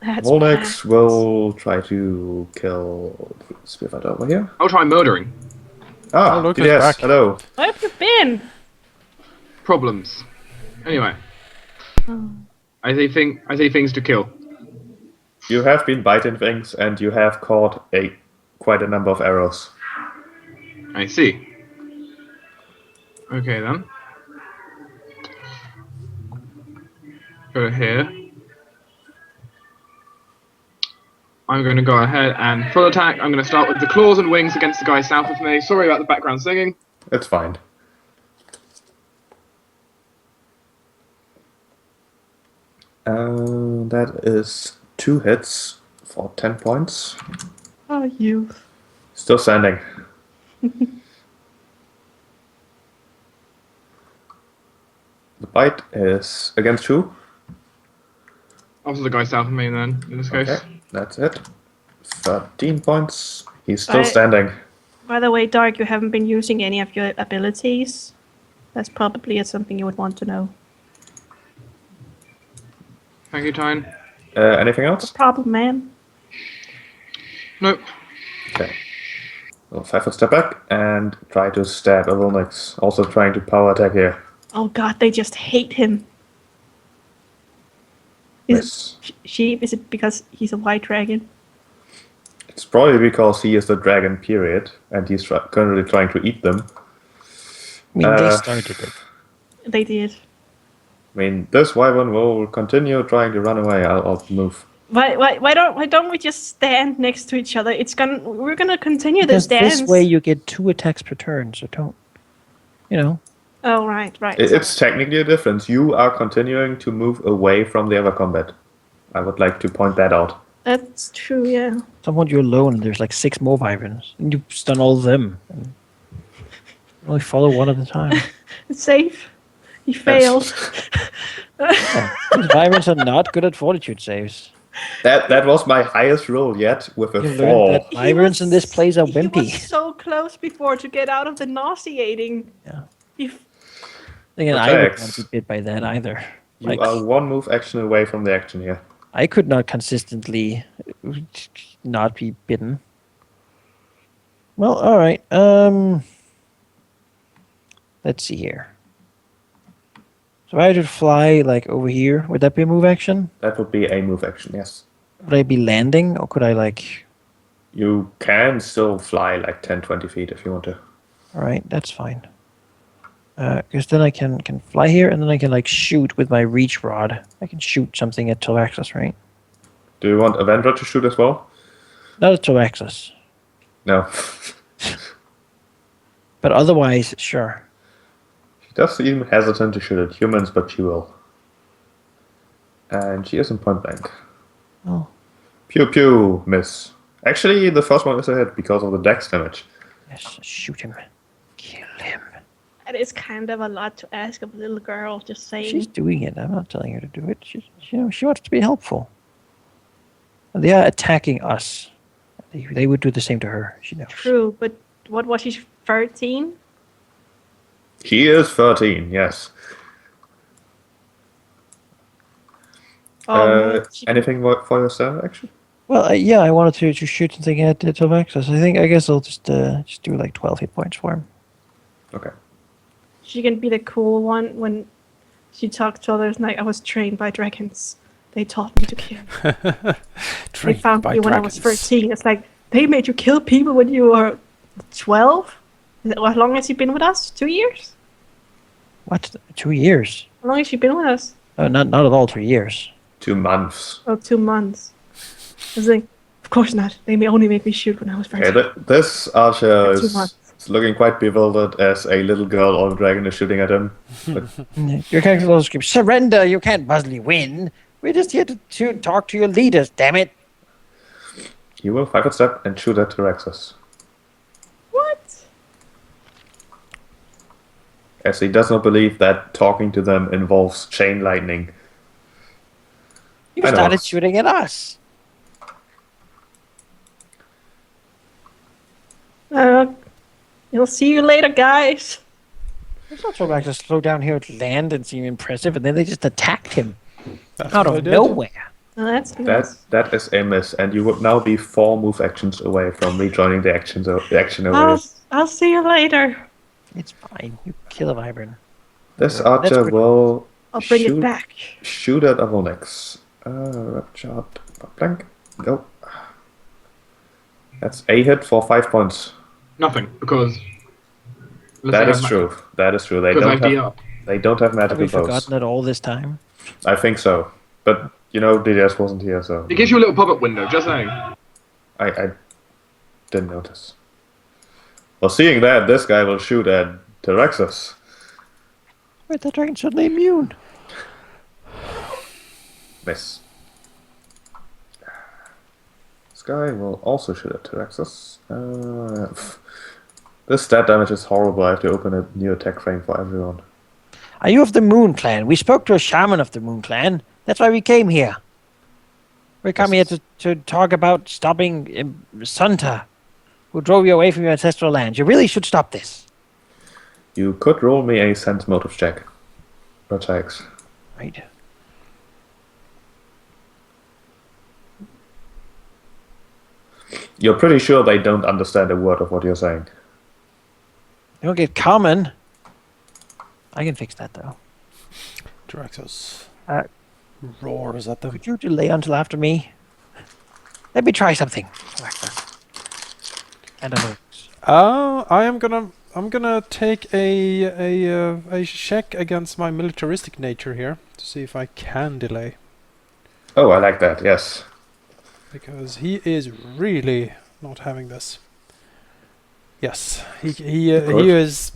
That's Volnex bad. will try to kill Spearfighter over here. I'll try murdering. Ah, Oh, look, yes, he's back. hello. Where have you been? Problems. Anyway, I see things to kill. You have been biting things and you have caught quite a number of arrows. I see. Okay then. Go here. I'm going to go ahead and full attack. I'm going to start with the claws and wings against the guy south of me. Sorry about the background singing. It's fine. That is 2 hits for 10 points. Oh, you. Still standing. The bite is against who? Also the guy south of me then, in this case. Okay, that's it. 13 points. He's still I- standing. By the way, Dark, you haven't been using any of your abilities. That's probably something you would want to know. Thank you, Tyne. Anything else? Problem, man. Nope. Okay. Well, 5 step back and try to stab a Volnix. Also trying to power attack here. Oh god, they just hate him. Is Miss. it sheep? Is it because he's a white dragon? It's probably because he is the dragon, period, and he's currently trying to eat them. I mean, they Uh, started it. They did. I mean, this wyvern will continue trying to run away. I'll move. Why don't we just stand next to each other? We're gonna continue Because this dance. this way you get 2 attacks per turn, so don't. You know. Oh right. It's technically a difference. You are continuing to move away from the other combat. I would like to point that out. That's true. Yeah. Someone you're alone, and there's like 6 more wyverns, and you stun all of them. And only follow one at a time. It's safe. He failed. Yeah, these wyverns are not good at fortitude saves. That was my highest roll yet with a You learned 4. that wyverns in this place are He wimpy. was so close before to get out of the nauseating. Yeah. If Again, I would Attacks. not be bit by that either. You Like, are 1 move action away from the action here. I could not consistently not be bitten. Well, all right. Let's see here. So if I would fly like over here, would that be a move action? That would be a move action, yes. Would I be landing, or could I like? You can still fly like 10, 20 feet if you want to. All right, that's fine. Because then I can fly here, and then I can like shoot with my reach rod. I can shoot something at 12 axis, right? Do you want Avendra to shoot as well? Not at 12 axis, No. but otherwise, sure. She does seem hesitant to shoot at humans, but she will. And she is in point blank. Oh, Pew pew, miss. Actually, the first one is a hit because of the dex damage. yes, shoot him, kill him. That is kind of a lot to ask of a little girl, just saying. She's doing it. I'm not telling her to do it. She wants to be helpful. They are attacking us. They would do the same to her. She knows. True, but what was she, 13? He is 13, yes. Oh, she- Anything for yourself, actually? Well, yeah, I wanted to shoot something at 12 axis. I guess I'll just do like 12 hit points for him. Okay. She can be the cool one when she talked to others like, I was trained by dragons. They taught me to kill. They Trained found by me when I was dragons. 13. It's like, they made you kill people when you were 12? How long has she been with us? 2 years? What? 2 years? How long has she been with us? Not at all 3 years. 2 months. Oh, 2 months. I was like, of course not. They may only make me shoot when I was 13. Okay, this archer 2 is months. looking quite bewildered as a little girl or a dragon is shooting at him. But Your character also screams, "Surrender! You can't possibly win. We're just here to talk to your leaders. Damn it!" you will 5-foot step and shoot at Tyrexus, What? as he does not believe that talking to them involves chain lightning. You I know. started shooting at us. You'll see you later, guys. It's not so bad to slow down here at land and seem impressive, and then they just attacked him That's out what I of did. nowhere. Oh, that's nice. That is a miss, and you would now be 4 move actions away from rejoining the action away. I'll see you later. It's fine. You kill a wyvern. This That's archer pretty- will I'll bring shoot, it back. shoot at Avonix. Red shot, blank, go. That's a hit for 5 points. Nothing, because... That is true. That is true. Because I D up. They don't have Have magical we bows. forgotten it all this time? I think so. But, you know, DDS wasn't here, so It gives you a little pop-up window, just saying. I didn't notice. Well, seeing that, this guy will shoot at Tyrexus. Wait, that dragon's suddenly immune. Miss. This guy will also shoot at Tyrexus. This stat damage is horrible. I have to open a new attack frame for everyone. Are you of the Moon Clan? We spoke to a shaman of the Moon Clan. That's why we came here. We come here to talk about stopping Santa, who drove you away from your ancestral land. You really should stop this. You could roll me a sense motive check. Attacks. Right. You're pretty sure they don't understand a word of what you're saying. You don't get common. I can fix that, though. Draxos Uh, roars at them. Could you delay until after me? Let me try something. And I I'm gonna take a check against my militaristic nature here to see if I can delay, Oh, I like that, yes. because he is really not having this. Yes, he Good. is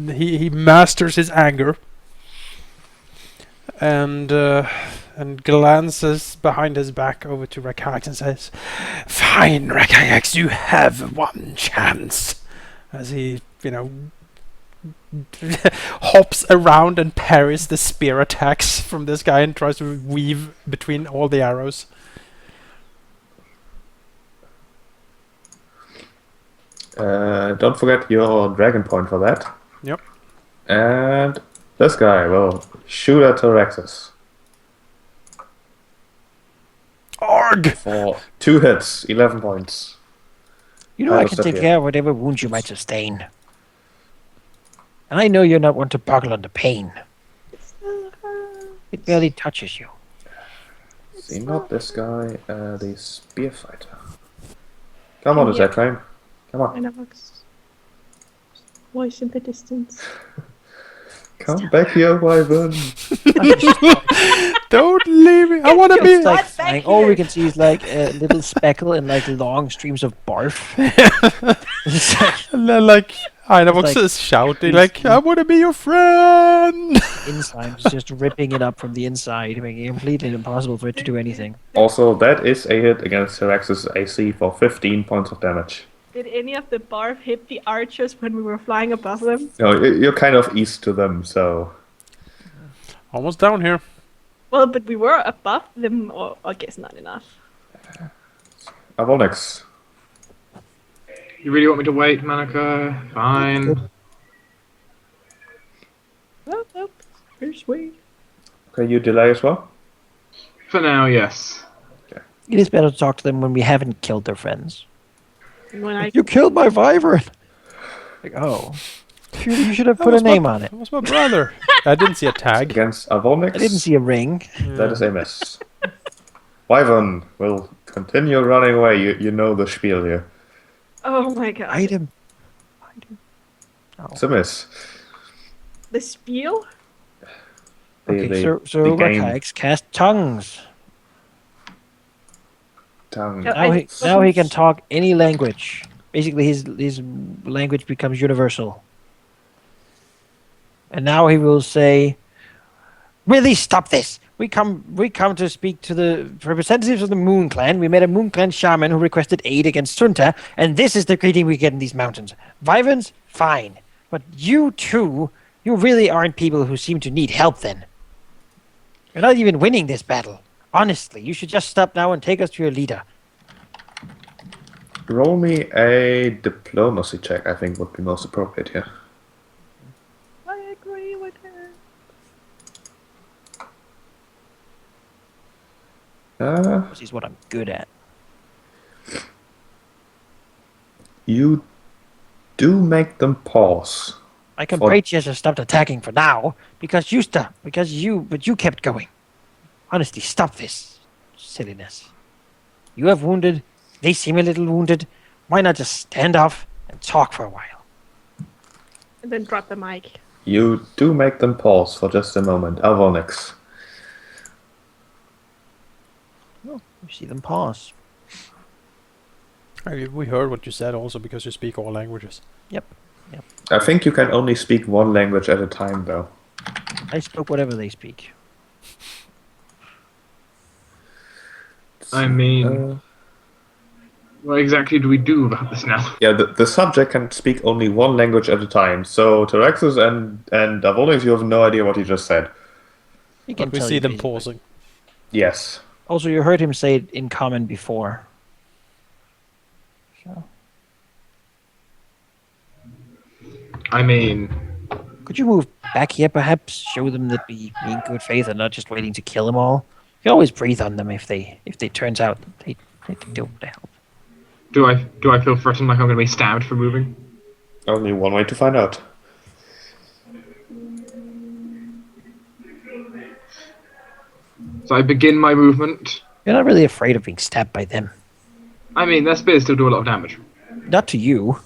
he masters his anger and glances behind his back over to Rakax and says, "Fine, Rakax, you have one chance." As he, hops around and parries the spear attacks from this guy and tries to weave between all the arrows. Don't forget your dragon point for that. Yep. And this guy will shoot at Tyrexus Arg! for 2 hits, 11 points. You know I I will can step take here. care of whatever wounds you might sustain. And I know you're not one to buckle under pain. It barely touches you. See, not this guy, the spear fighter. Come on, Yeah. Attack Train. Come on. Dynavox. Voice in the distance. Come back here, wyvern. Don't leave me. I want to It's be. like Right back flying. All we here. can see is like a little speckle and like long streams of barf. It's like And then, like, Einavox like- is shouting, like, I want to be your friend. enzymes just ripping it up from the inside, making it completely impossible for it to do anything. Also, that is a hit against Tyrax's AC for 15 points of damage. Did any of the barf hit the archers when we were flying above them? No, you're kind of east to them, so... Almost down here. Well, but we were above them, or I guess not enough. Avonix. You really want me to wait, Manaka? Fine. Oh, persuade. Okay, you delay as well? For now, yes. It is better to talk to them when we haven't killed their friends. When I You killed my wyvern! Like, oh. You should have put a name on it. That was my brother. I didn't see a tag. Against Avonix, I didn't see a ring. that is a miss. Wyvern will continue running away. You know the spiel here. oh my god, Item. It's a miss. the spiel. Okay, so the game Rakax cast tongues. tongue. Yeah. Now he can talk any language. Basically, his language becomes universal. And now he will say, "Really, stop this! We come to speak to the representatives of the Moon Clan. We met a Moon Clan shaman who requested aid against Sunta, and this is the greeting we get in these mountains. Wyverns, fine, but you two, you really aren't people who seem to need help. Then you're not even winning this battle. Honestly, you should just stop now and take us to your leader." Roll me a diplomacy check, I think would be most appropriate here. I agree with her. This is what I'm good at. You do make them pause. I can For- pray you just stopped attacking for now, but you kept going. Honestly, stop this silliness. You have wounded, they seem a little wounded. Why not just stand off and talk for a while? And then drop the mic. You do make them pause for just a moment. Avonix. You see them pause. We heard what you said also because you speak all languages. Yep. I think you can only speak one language at a time, though. I spoke whatever they speak. I mean, what exactly do we do about this now? Yeah, the subject can speak only one language at a time. So Tyraxus and Avonix, you have no idea what he just said. He can But we tell see you them basically. pausing. Yes. Also, you heard him say it in common before. So, I mean, could you move back here, perhaps? Show them that we mean good faith and not just waiting to kill them all. You can always breathe on them if they turns out they do want to help. do I feel threatened like I'm going to be stabbed for moving? Only one way to find out. So I begin my movement. You're not really afraid of being stabbed by them. I mean, their spears still do a lot of damage. Not to you.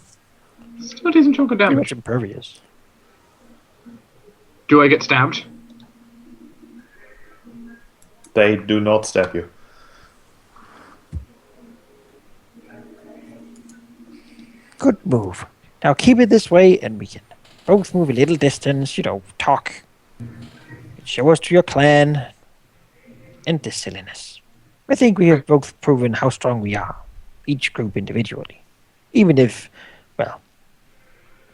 Still a decent chunk of Pretty damage. much impervious. Do I get stabbed? They do not stab you. Good move. Now keep it this way, and we can both move a little distance. Talk. Show us to your clan. And this silliness. I think we have both proven how strong we are, each group individually. Even if, well,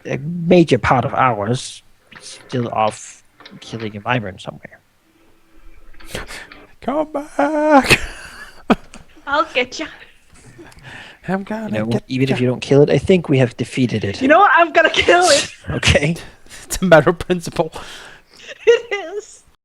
a major part of ours is still off killing a wyvern somewhere. Come back! I'll get ya. I'm gonna get Even ya. if you don't kill it, I think we have defeated it. You know what? I'm gonna kill it. Okay. It's a matter of principle. It